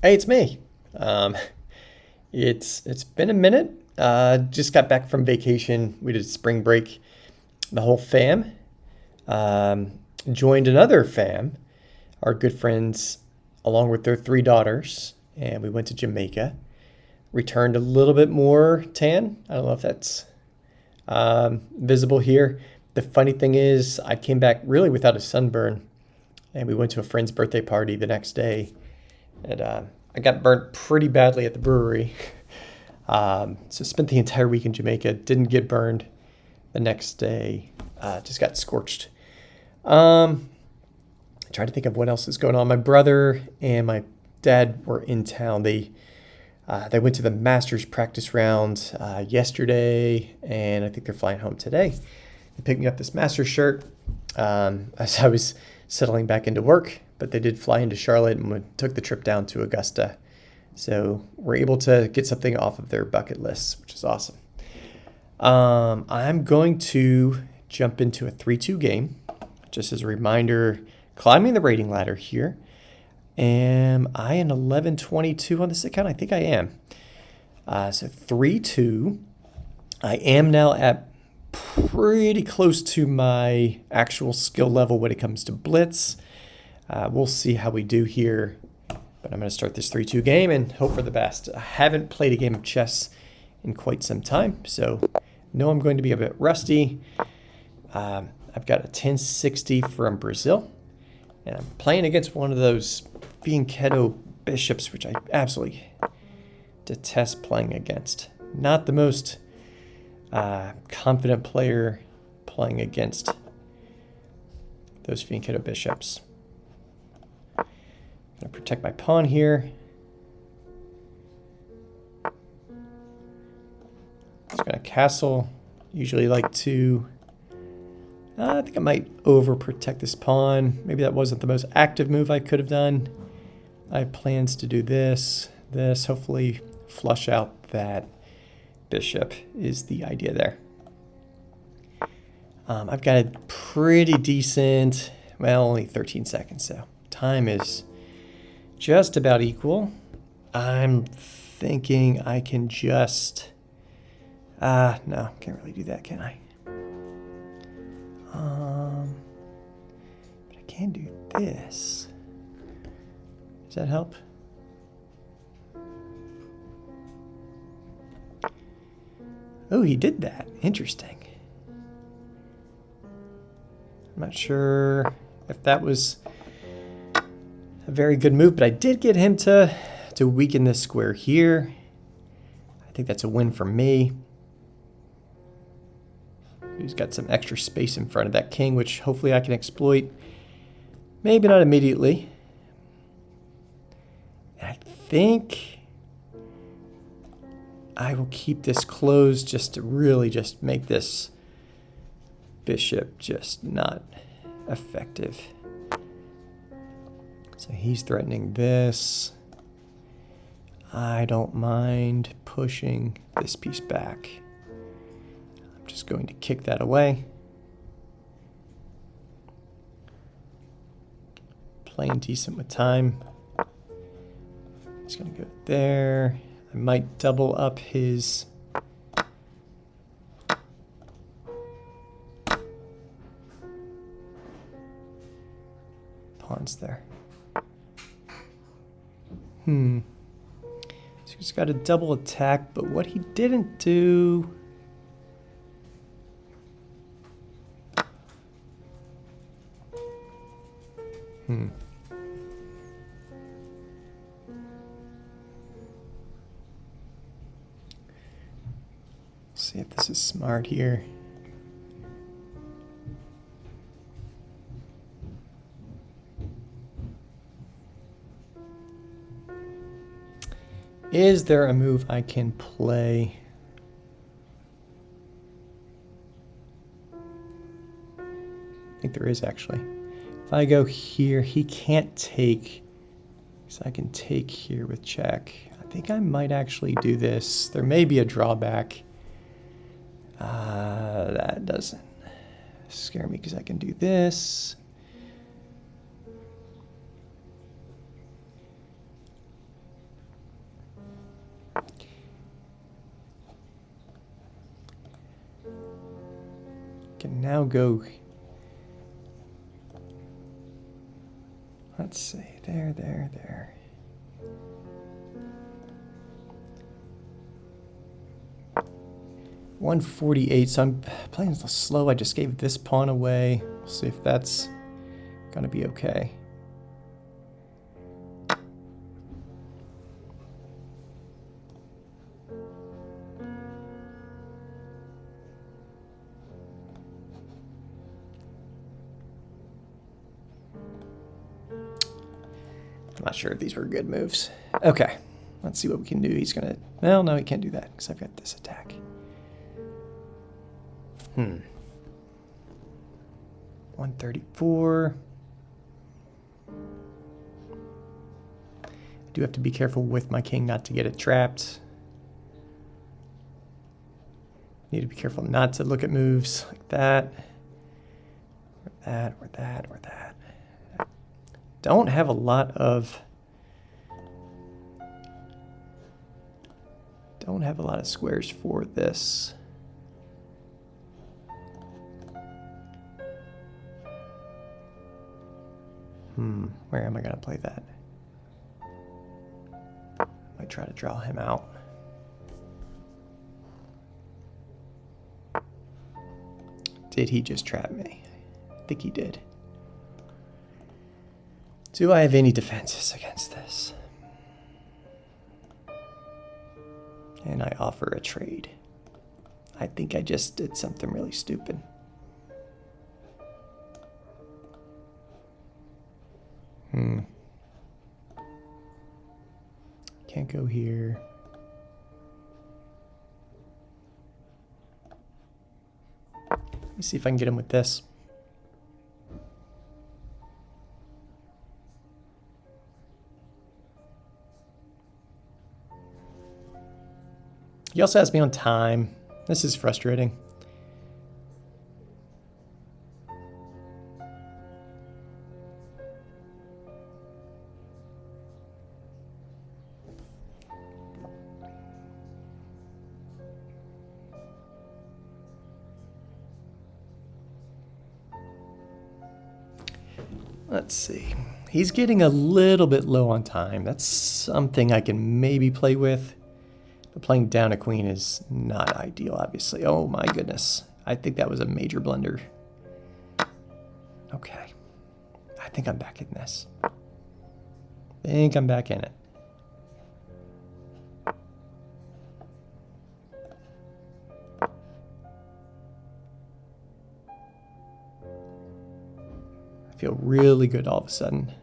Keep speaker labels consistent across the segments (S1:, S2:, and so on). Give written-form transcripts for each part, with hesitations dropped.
S1: Hey, it's me. Um, it's been a minute. Just got back from vacation. We did spring break. The whole fam um, joined another fam, our good friends, along with their three daughters, and we went to Jamaica. Returned a little bit more tan. I don't know if that's visible here. The funny thing is, I came back really without a sunburn, and we went to a friend's birthday party the next day, and I got burnt pretty badly at the brewery. So spent the entire week in Jamaica. Didn't get burned the next day. Just got scorched. Trying to think of what else is going on. My brother and my dad were in town. They went to the Masters practice round yesterday, and I think they're flying home today. They picked me up this Masters shirt as I was settling back into work, but they did fly into Charlotte and took the trip down to Augusta. So we're able to get something off of their bucket list, which is awesome. I'm going to jump into a 3-2 game. Just as a reminder, climbing the rating ladder here. Am I an 11-22 on this account? I think I am. So 3-2. I am now at pretty close to my actual skill level when it comes to Blitz. We'll see how we do here. But I'm going to start this 3-2 game and hope for the best. I haven't played a game of chess in quite some time, so know I'm going to be a bit rusty. I've got a 1060 from Brazil, and I'm playing against one of those fianchetto bishops, which I absolutely detest playing against. Not the most confident player playing against those fianchetto bishops. I'm going to protect my pawn here. Just going to castle. Usually like to... I think I might overprotect this pawn. Maybe that wasn't the most active move I could have done. I have plans to do this, hopefully flush out that bishop is the idea there. I've got a pretty decent, well, only 13 seconds, so time is just about equal. I'm thinking I can just, no, can't really do that, can I? But I can do this. Does that help? Oh, he did that. Interesting. I'm not sure if that was a very good move, but I did get him to weaken this square here. I think that's a win for me. He's got some extra space in front of that king, which hopefully I can exploit. Maybe not immediately. And I think I will keep this closed just to really just make this bishop just not effective. So he's threatening this. I don't mind pushing this piece back. I'm just going to kick that away. Playing decent with time. He's going to go there. I might double up his pawns there. So he's got a double attack, but what he didn't do... See if this is smart here. Is there a move I can play? I think there is actually. If I go here, he can't take, so I can take here with check. I think I might actually do this. There may be a drawback. That doesn't scare me because I can do this. can now go. Let's see. There. 148. So I'm playing a little slow. I just gave this pawn away. We'll see if that's gonna be okay. I'm not sure if these were good moves. Okay, let's see what we can do. He's gonna, well, no, he can't do that because I've got this attack. 134. I do have to be careful with my king not to get it trapped. Need to be careful not to look at moves like that. Or that. Don't have a lot of squares for this. Where am I gonna play that? Might try to draw him out. Did he just trap me? I think he did. Do I have any defenses against this? And I offer a trade. I think I just did something really stupid. Can't go here. Let me see if I can get him with this. He also has me on time. This is frustrating. Let's see. He's getting a little bit low on time. That's something I can maybe play with. But playing down a queen is not ideal, obviously. Oh my goodness. I think that was a major blunder. Okay. I think I'm back in this. I think I'm back in it. I feel really good all of a sudden.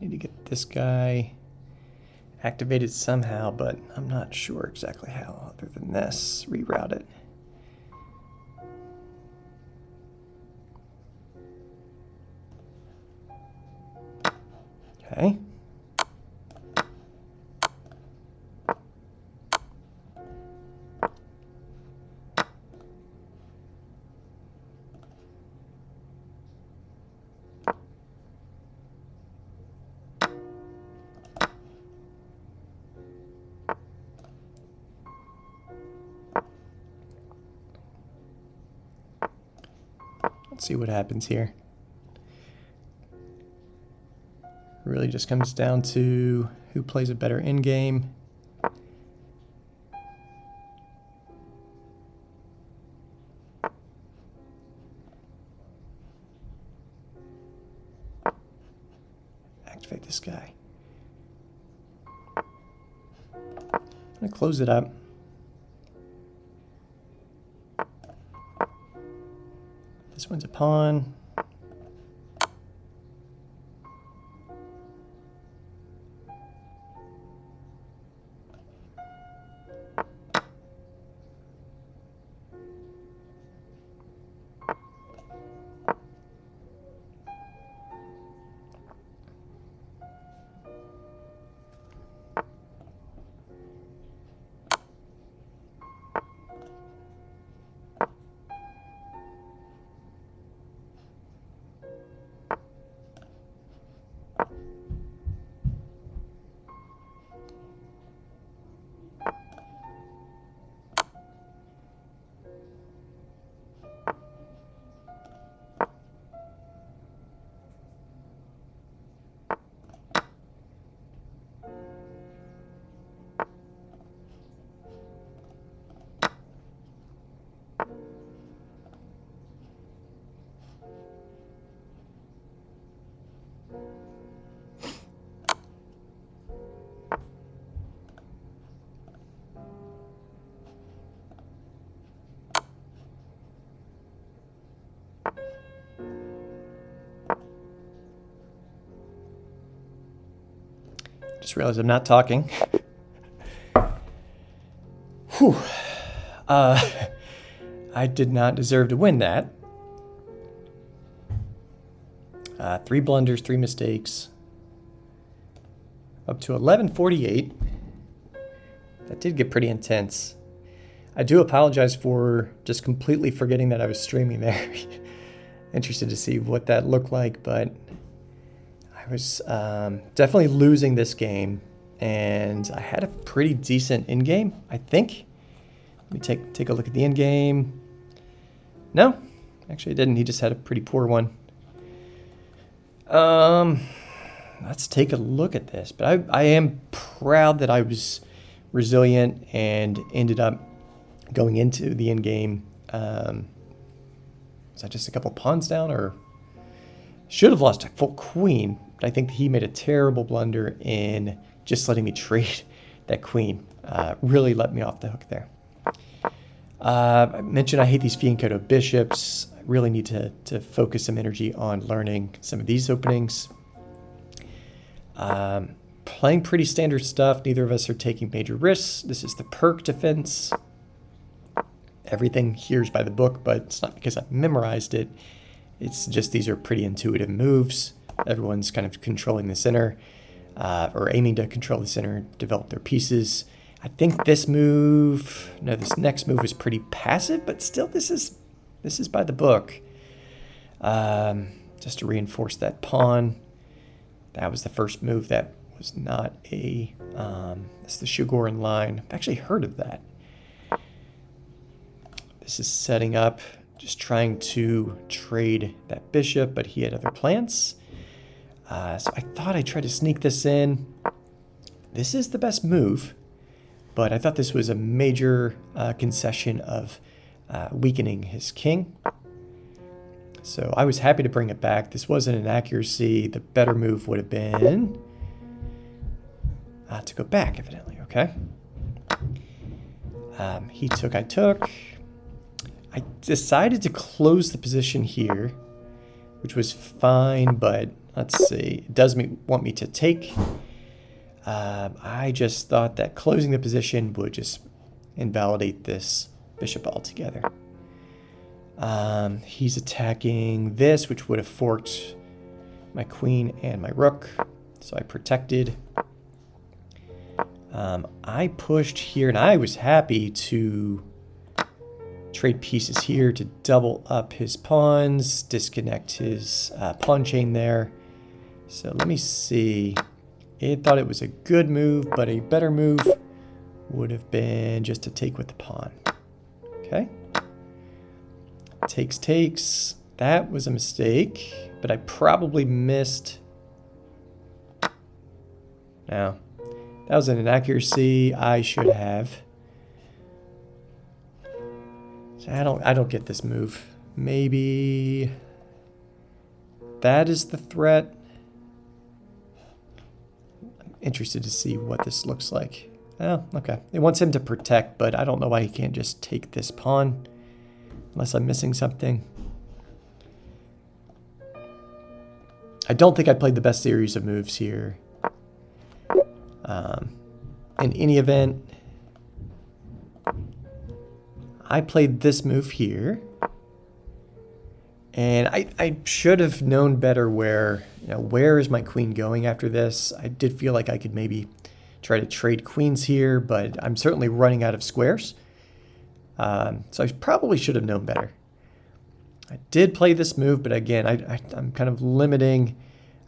S1: Need to get this guy activated somehow, but I'm not sure exactly how other than this. Reroute it. Okay. Let's see what happens here. It really just comes down to who plays a better end game. Activate this guy. I'm gonna close it up. This one's a pawn. Just realized I'm not talking. Whew. I did not deserve to win that. 3 blunders, 3 mistakes. Up to 1148. That did get pretty intense. I do apologize for just completely forgetting that I was streaming there. Interested to see what that looked like, but I was definitely losing this game, and I had a pretty decent in-game, I think. Let me take a look at the in-game. No, actually I didn't. He just had a pretty poor one. Let's take a look at this. But I am proud that I was resilient and ended up going into the end game. Was that just a couple pawns down, or should have lost a full queen? But I think he made a terrible blunder in just letting me trade that queen. Really let me off the hook there. I mentioned I hate these Fianchetto bishops. I really need to focus some energy on learning some of these openings. Playing pretty standard stuff. Neither of us are taking major risks. This is the perk defense. Everything here is by the book, but it's not because I memorized it. It's just these are pretty intuitive moves. Everyone's kind of controlling the center, or aiming to control the center, develop their pieces. I think this next move is pretty passive, but still this is by the book. Just to reinforce that pawn. That was the first move that was not a, it's the Shugoran line. I've actually heard of that. This is setting up, just trying to trade that bishop, but he had other plans. So I thought I'd try to sneak this in. This is the best move, but I thought this was a major concession of weakening his king. So I was happy to bring it back. This wasn't an accuracy. The better move would have been to go back, evidently, okay? He took, I took. I decided to close the position here, which was fine, but let's see. It does want me to take. I just thought that closing the position would just invalidate this bishop altogether. He's attacking this, which would have forked my queen and my rook. So I protected. I pushed here, and I was happy to trade pieces here to double up his pawns, disconnect his pawn chain there. So let me see. It thought it was a good move, but a better move would have been just to take with the pawn. Okay. Takes. That was a mistake, but I probably missed. No, that was an inaccuracy. I should have. So I don't get this move. Maybe that is the threat. I'm interested to see what this looks like. Oh, okay. It wants him to protect, but I don't know why he can't just take this pawn. Unless I'm missing something. I don't think I played the best series of moves here. In any event, I played this move here. And I should have known better where is my queen going after this. I did feel like I could maybe try to trade queens here, but I'm certainly running out of squares. So I probably should have known better. I did play this move, but again, I'm kind of limiting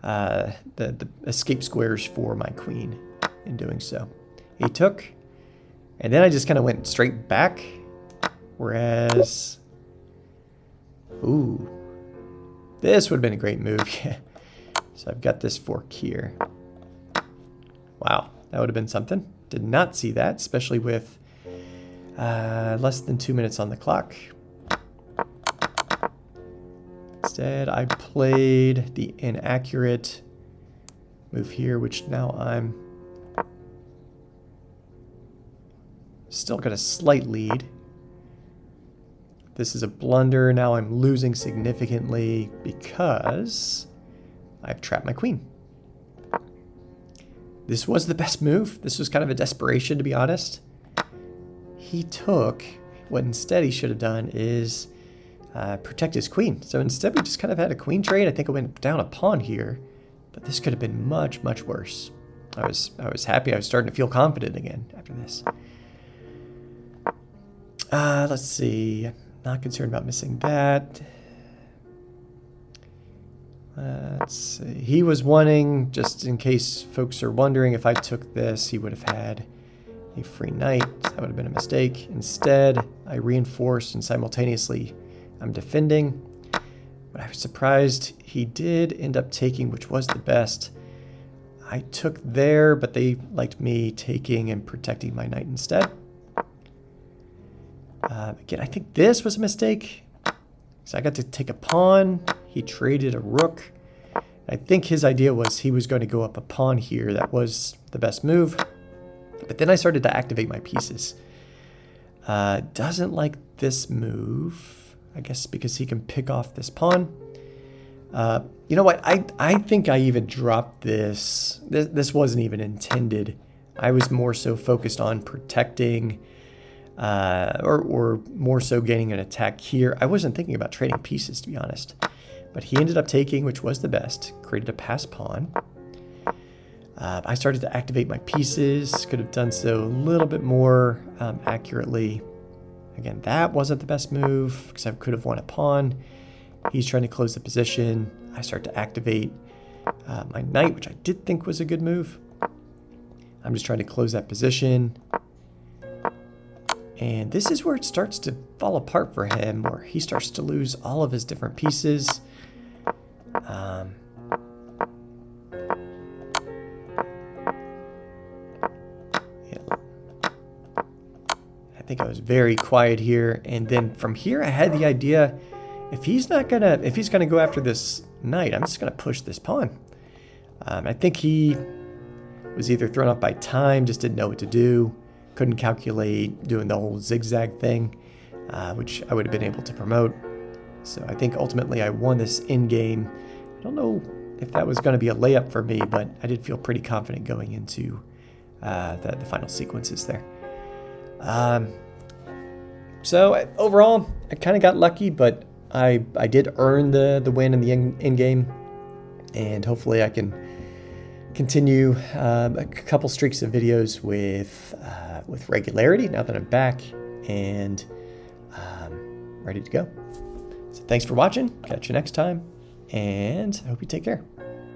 S1: the escape squares for my queen in doing so. He took, and then I just kind of went straight back, whereas, ooh, this would have been a great move. So I've got this fork here. Wow, that would have been something. Did not see that, especially with less than 2 minutes on the clock. Instead, I played the inaccurate move here, which now I'm still got a slight lead. This is a blunder. Now I'm losing significantly because I've trapped my queen. This was the best move. This was kind of a desperation, to be honest. He took, what instead he should have done is protect his queen. So instead we just kind of had a queen trade. I think I went down a pawn here, but this could have been much, much worse. I was happy. I was starting to feel confident again after this. Let's see. Not concerned about missing that. Let's see. He was wanting, just in case folks are wondering, if I took this, he would have had a free knight. That would have been a mistake. Instead, I reinforced and simultaneously I'm defending. But I was surprised he did end up taking, which was the best. I took there, but they liked me taking and protecting my knight instead. Again, I think this was a mistake. So I got to take a pawn. He traded a rook. I think his idea was he was going to go up a pawn here. That was the best move. But then I started to activate my pieces. Doesn't like this move, I guess because he can pick off this pawn. You know what? I think I even dropped this. This wasn't even intended. I was more so focused on protecting or more so gaining an attack here. I wasn't thinking about trading pieces, to be honest. But he ended up taking, which was the best. Created a pass pawn. I started to activate my pieces. Could have done so a little bit more accurately. Again, that wasn't the best move because I could have won a pawn. He's trying to close the position. I start to activate my knight, which I did think was a good move. I'm just trying to close that position. And this is where it starts to fall apart for him, where he starts to lose all of his different pieces. I think I was very quiet here, and then from here I had the idea, if he's gonna go after this knight, I'm just gonna push this pawn. I think he was either thrown off by time, just didn't know what to do, couldn't calculate doing the whole zigzag thing, which I would have been able to promote. So I think ultimately I won this in game. I don't know if that was going to be a layup for me, but I did feel pretty confident going into the final sequences there. So overall, I kind of got lucky, but I did earn the win in the in game, and hopefully I can continue a couple streaks of videos with regularity now that I'm back and ready to go. So thanks for watching. Catch you next time, and I hope you take care.